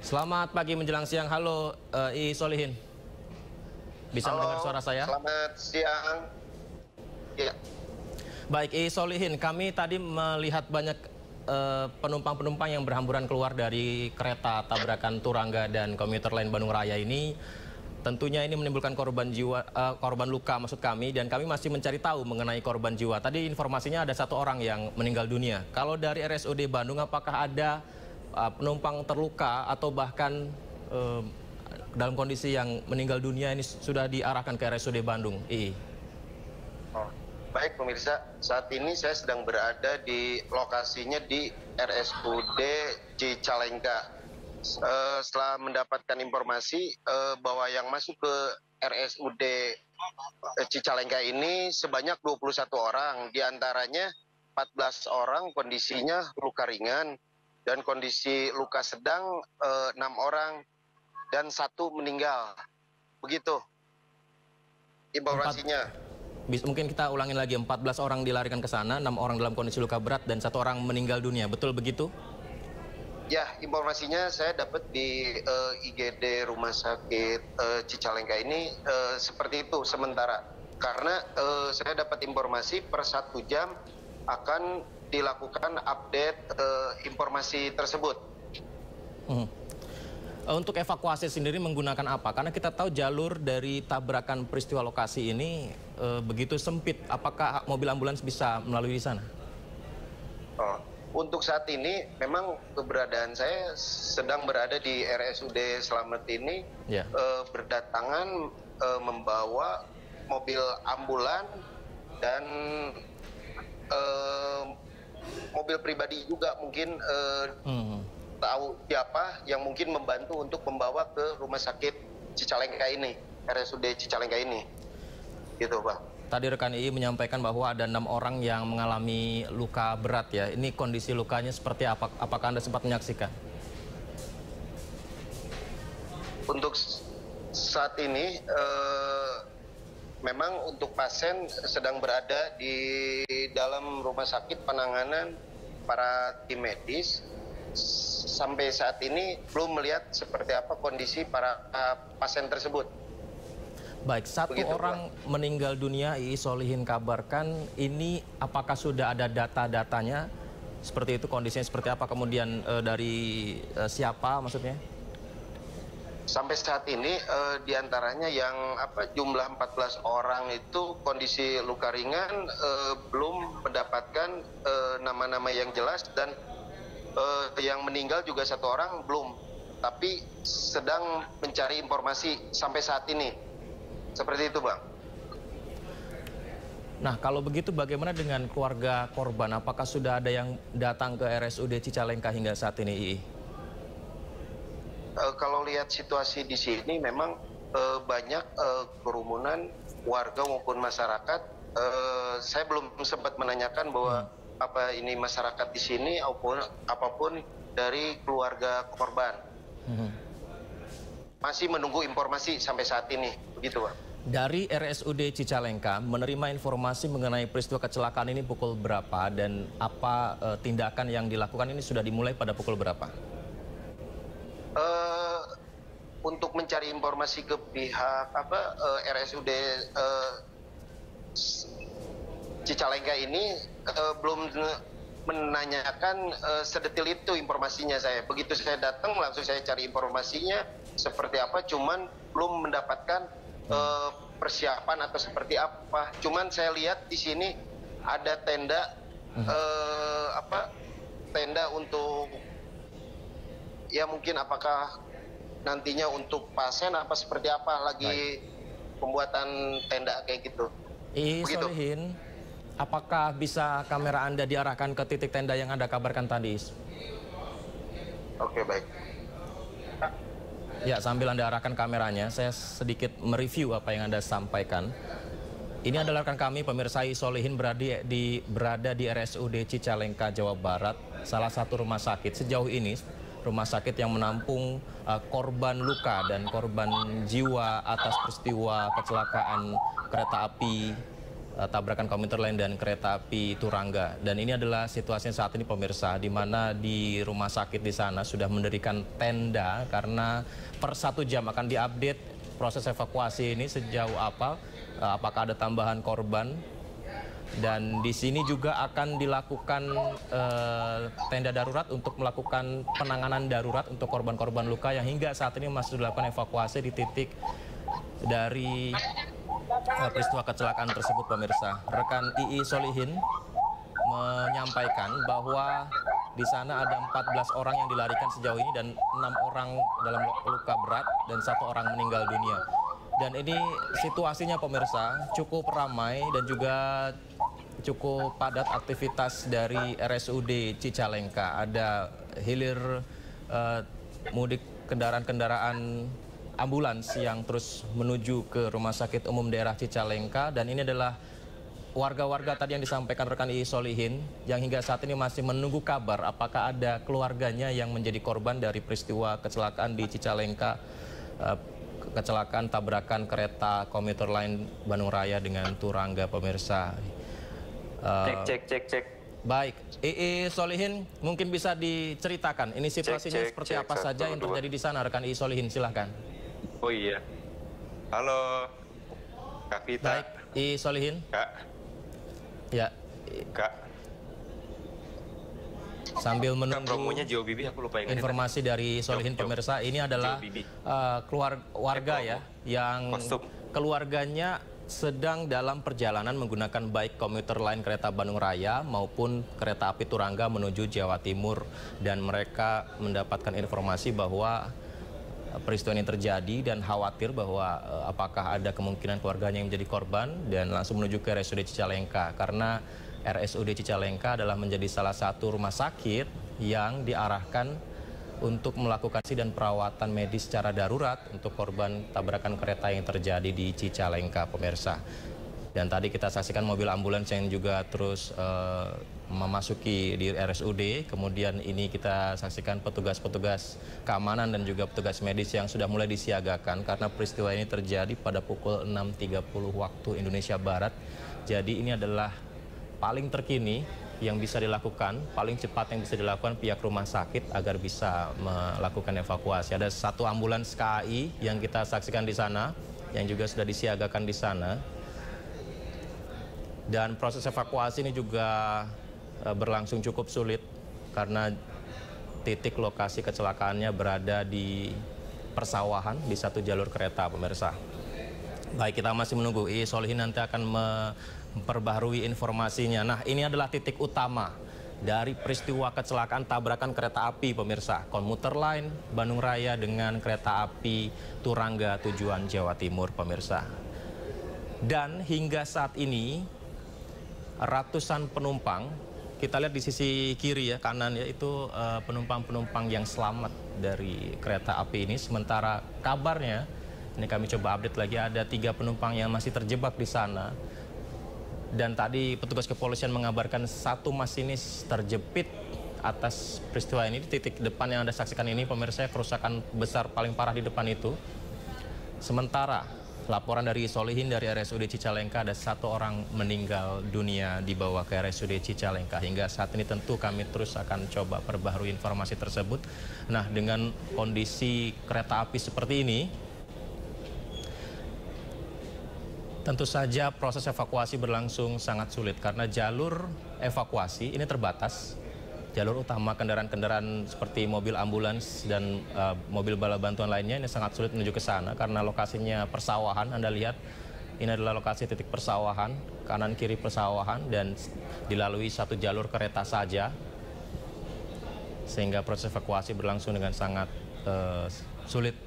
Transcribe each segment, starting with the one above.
Selamat pagi menjelang siang. Halo, I Solihin. Bisa Halo, mendengar suara saya? selamat siang. Ya, Baik, I Solihin. Kami tadi melihat banyak penumpang-penumpang yang berhamburan keluar dari kereta tabrakan Turangga dan komuter lain Bandung Raya ini. Tentunya ini menimbulkan korban jiwa, korban luka maksud kami, dan kami masih mencari tahu mengenai korban jiwa. Tadi informasinya ada 1 orang yang meninggal dunia. Kalau dari RSUD Bandung, apakah ada penumpang terluka atau bahkan dalam kondisi yang meninggal dunia ini sudah diarahkan ke RSUD Bandung? baik pemirsa, saat ini saya sedang berada di lokasinya di RSUD Cicalengka. Setelah mendapatkan informasi bahwa yang masuk ke RSUD Cicalengka ini sebanyak 21 orang, diantaranya 14 orang kondisinya luka ringan dan kondisi luka sedang 6 orang dan 1 meninggal. Begitu informasinya. Mungkin kita ulangin lagi, 14 orang dilarikan ke sana, 6 orang dalam kondisi luka berat dan 1 orang meninggal dunia. Betul begitu? Ya, informasinya saya dapat di IGD Rumah Sakit Cicalengka ini seperti itu sementara. Karena saya dapat informasi per 1 jam akan dilakukan update informasi tersebut. Untuk evakuasi sendiri menggunakan apa? Karena kita tahu jalur dari tabrakan peristiwa lokasi ini begitu sempit. Apakah mobil ambulans bisa melalui di sana? Untuk saat ini memang keberadaan saya sedang berada di RSUD Slamet ini, berdatangan membawa mobil ambulan dan mobil pribadi juga mungkin tahu siapa yang mungkin membantu untuk membawa ke rumah sakit Cicalengka ini, RSUD Cicalengka ini, gitu Pak. Tadi rekan II menyampaikan bahwa ada 6 orang yang mengalami luka berat ya. Ini kondisi lukanya seperti apa? Apakah Anda sempat menyaksikan? Untuk saat ini memang untuk pasien sedang berada di dalam rumah sakit penanganan para tim medis. Sampai saat ini belum melihat seperti apa kondisi para pasien tersebut. Baik, 1 orang meninggal dunia, II Solihin kabarkan, ini apakah sudah ada data-datanya? Seperti itu, kondisinya seperti apa, kemudian dari siapa maksudnya? Sampai saat ini diantaranya yang jumlah 14 orang itu kondisi luka ringan, belum mendapatkan nama-nama yang jelas, dan yang meninggal juga 1 orang belum, tapi sedang mencari informasi sampai saat ini. Seperti itu, Bang. Nah, kalau begitu bagaimana dengan keluarga korban? Apakah sudah ada yang datang ke RSUD Cicalengka hingga saat ini, II? Kalau lihat situasi di sini memang banyak kerumunan warga maupun masyarakat. Saya belum sempat menanyakan bahwa apa ini masyarakat di sini apapun dari keluarga korban. Masih menunggu informasi sampai saat ini, begitu Pak. Dari RSUD Cicalengka menerima informasi mengenai peristiwa kecelakaan ini pukul berapa dan apa tindakan yang dilakukan ini sudah dimulai pada pukul berapa? Untuk mencari informasi ke pihak RSUD Cicalengka ini belum menanyakan sedetil itu informasinya saya. Begitu saya datang langsung saya cari informasinya seperti apa, cuman belum mendapatkan persiapan atau seperti apa. Cuman saya lihat di sini ada tenda tenda untuk ya mungkin apakah nantinya untuk pasien apa seperti apa lagi pembuatan tenda kayak gitu. II Solihin, apakah bisa kamera Anda diarahkan ke titik tenda yang Anda kabarkan tadi? Oke, baik. Ya, sambil Anda arahkan kameranya, saya sedikit mereview apa yang Anda sampaikan. Ini adalah rekan kami, pemirsa, II Solihin berada di RSUD Cicalengka, Jawa Barat, salah satu rumah sakit. Sejauh ini, rumah sakit yang menampung korban luka dan korban jiwa atas peristiwa kecelakaan kereta api tabrakan komuter lain dan kereta api Turangga. Dan ini adalah situasinya saat ini pemirsa, di mana di rumah sakit di sana sudah mendirikan tenda karena per 1 jam akan diupdate proses evakuasi ini sejauh apa, apakah ada tambahan korban. Dan di sini juga akan dilakukan tenda darurat untuk melakukan penanganan darurat untuk korban-korban luka yang hingga saat ini masih dilakukan evakuasi di titik dari peristiwa kecelakaan tersebut pemirsa. Rekan II Solihin menyampaikan bahwa di sana ada 14 orang yang dilarikan sejauh ini dan 6 orang dalam luka berat dan 1 orang meninggal dunia. Dan ini situasinya pemirsa cukup ramai dan juga cukup padat aktivitas dari RSUD Cicalengka. Ada hilir mudik kendaraan-kendaraan ambulans yang terus menuju ke Rumah Sakit Umum Daerah Cicalengka, dan ini adalah warga-warga tadi yang disampaikan rekan II Solihin yang hingga saat ini masih menunggu kabar apakah ada keluarganya yang menjadi korban dari peristiwa kecelakaan di Cicalengka, kecelakaan tabrakan kereta komuter lain Bandung Raya dengan Turangga pemirsa. Cek. Baik, II Solihin mungkin bisa diceritakan ini situasinya seperti apa saja yang terjadi di sana, rekan II Solihin, silahkan. Oh iya. Halo, Kak Vita. Baik, II Solihin. Kak. Ya. Kak. Sambil menunggu promonya Jio Bibi, aku lupa informasi dari Solihin pemirsa, ini adalah warga ya yang keluarganya sedang dalam perjalanan menggunakan baik komuter lain kereta Bandung Raya maupun kereta api Turangga menuju Jawa Timur, dan mereka mendapatkan informasi bahwa peristiwa ini terjadi dan khawatir bahwa apakah ada kemungkinan keluarganya yang menjadi korban, dan langsung menuju ke RSUD Cicalengka karena RSUD Cicalengka adalah menjadi salah satu rumah sakit yang diarahkan untuk melakukan dan perawatan medis secara darurat untuk korban tabrakan kereta yang terjadi di Cicalengka pemirsa. Dan tadi kita saksikan mobil ambulans yang juga terus memasuki di RSUD. Kemudian ini kita saksikan petugas-petugas keamanan dan juga petugas medis yang sudah mulai disiagakan karena peristiwa ini terjadi pada pukul 6.30 waktu Indonesia Barat. Jadi ini adalah paling terkini yang bisa dilakukan, paling cepat yang bisa dilakukan pihak rumah sakit agar bisa melakukan evakuasi. Ada 1 ambulans KAI yang kita saksikan di sana, yang juga sudah disiagakan di sana. Dan proses evakuasi ini juga berlangsung cukup sulit karena titik lokasi kecelakaannya berada di persawahan di 1 jalur kereta pemirsa. Baik, kita masih menunggu. II Solihin nanti akan memperbaharui informasinya. Nah, ini adalah titik utama dari peristiwa kecelakaan tabrakan kereta api pemirsa. Komuter lain Bandung Raya dengan kereta api Turangga tujuan Jawa Timur pemirsa. Dan hingga saat ini ratusan penumpang, kita lihat di sisi kiri ya, kanan ya, itu penumpang-penumpang yang selamat dari kereta api ini. Sementara kabarnya, ini kami coba update lagi, ada 3 penumpang yang masih terjebak di sana. Dan tadi petugas kepolisian mengabarkan 1 masinis terjepit atas peristiwa ini. Di titik depan yang Anda saksikan ini pemirsa, kerusakan besar paling parah di depan itu. Sementara laporan dari Solihin dari RSUD Cicalengka ada 1 orang meninggal dunia dibawa ke RSUD Cicalengka. Hingga saat ini tentu kami terus akan coba perbaharui informasi tersebut. Nah, dengan kondisi kereta api seperti ini, tentu saja proses evakuasi berlangsung sangat sulit karena jalur evakuasi ini terbatas. Jalur utama kendaraan-kendaraan seperti mobil ambulans dan mobil bala bantuan lainnya ini sangat sulit menuju ke sana karena lokasinya persawahan. Anda lihat, ini adalah lokasi titik persawahan, kanan kiri persawahan, dan dilalui 1 jalur kereta saja. Sehingga proses evakuasi berlangsung dengan sangat sulit.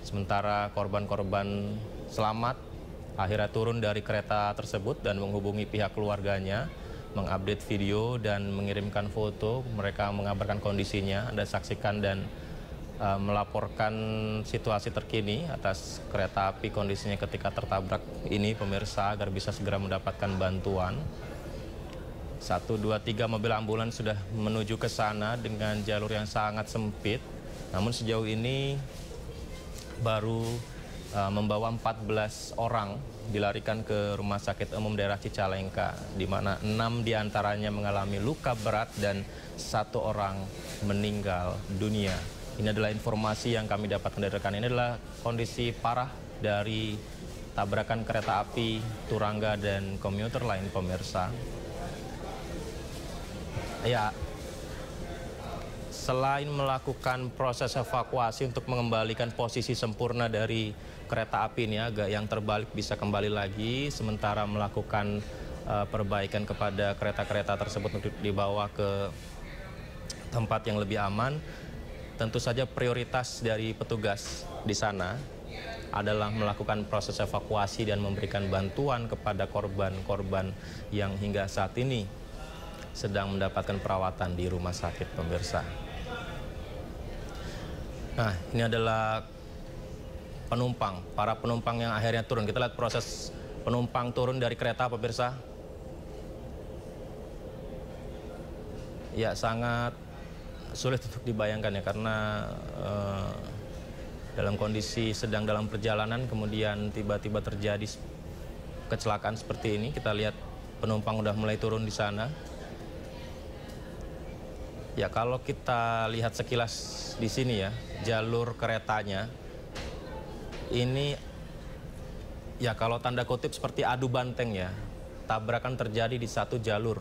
Sementara korban-korban selamat akhirnya turun dari kereta tersebut dan menghubungi pihak keluarganya, mengupdate video dan mengirimkan foto. Mereka mengabarkan kondisinya, Anda saksikan, dan melaporkan situasi terkini atas kereta api kondisinya ketika tertabrak ini pemirsa agar bisa segera mendapatkan bantuan. 1, 2, 3 mobil ambulans sudah menuju ke sana dengan jalur yang sangat sempit. Namun sejauh ini baru membawa 14 orang dilarikan ke Rumah Sakit Umum Daerah Cicalengka, di mana 6 diantaranya mengalami luka berat dan 1 orang meninggal dunia. Ini adalah informasi yang kami dapatkan dari rekan. Ini adalah kondisi parah dari tabrakan kereta api Turangga dan komuter lain, pemirsa. Ya, selain melakukan proses evakuasi untuk mengembalikan posisi sempurna dari kereta api ini agak yang terbalik bisa kembali lagi, sementara melakukan perbaikan kepada kereta-kereta tersebut untuk dibawa ke tempat yang lebih aman. Tentu saja prioritas dari petugas di sana adalah melakukan proses evakuasi dan memberikan bantuan kepada korban-korban yang hingga saat ini sedang mendapatkan perawatan di rumah sakit, pemirsa. Nah, ini adalah penumpang, para penumpang yang akhirnya turun. Kita lihat proses penumpang turun dari kereta, pemirsa. Ya, sangat sulit untuk dibayangkan ya, karena dalam kondisi sedang dalam perjalanan kemudian tiba-tiba terjadi kecelakaan seperti ini. Kita lihat penumpang udah mulai turun di sana. Ya, kalau kita lihat sekilas di sini ya, jalur keretanya ini ya kalau tanda kutip seperti adu banteng ya. Tabrakan terjadi di satu jalur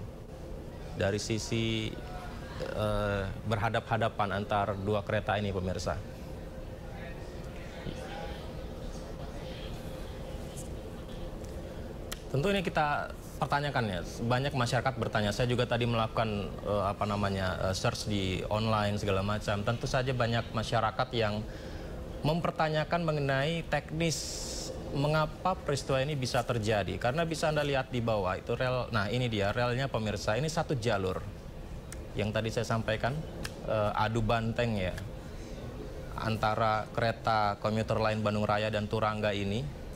dari sisi berhadap-hadapan antar dua kereta ini, pemirsa. Tentu ini kita pertanyakan ya, banyak masyarakat bertanya. Saya juga tadi melakukan search di online segala macam. Tentu saja banyak masyarakat yang mempertanyakan mengenai teknis mengapa peristiwa ini bisa terjadi. Karena bisa Anda lihat di bawah itu rel. Nah, ini dia relnya, pemirsa. Ini satu jalur yang tadi saya sampaikan, adu banteng ya antara kereta komuter lain Bandung Raya dan Turangga ini.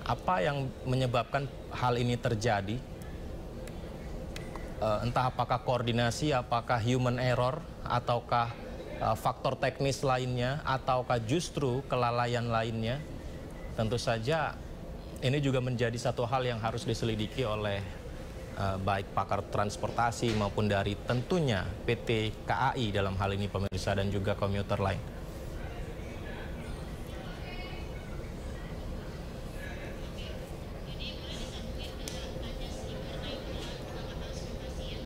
Apa yang menyebabkan hal ini terjadi? Entah apakah koordinasi, apakah human error, ataukah faktor teknis lainnya, ataukah justru kelalaian lainnya. Tentu saja ini juga menjadi satu hal yang harus diselidiki oleh baik pakar transportasi maupun dari tentunya PT KAI dalam hal ini, pemirsa, dan juga komuter lain.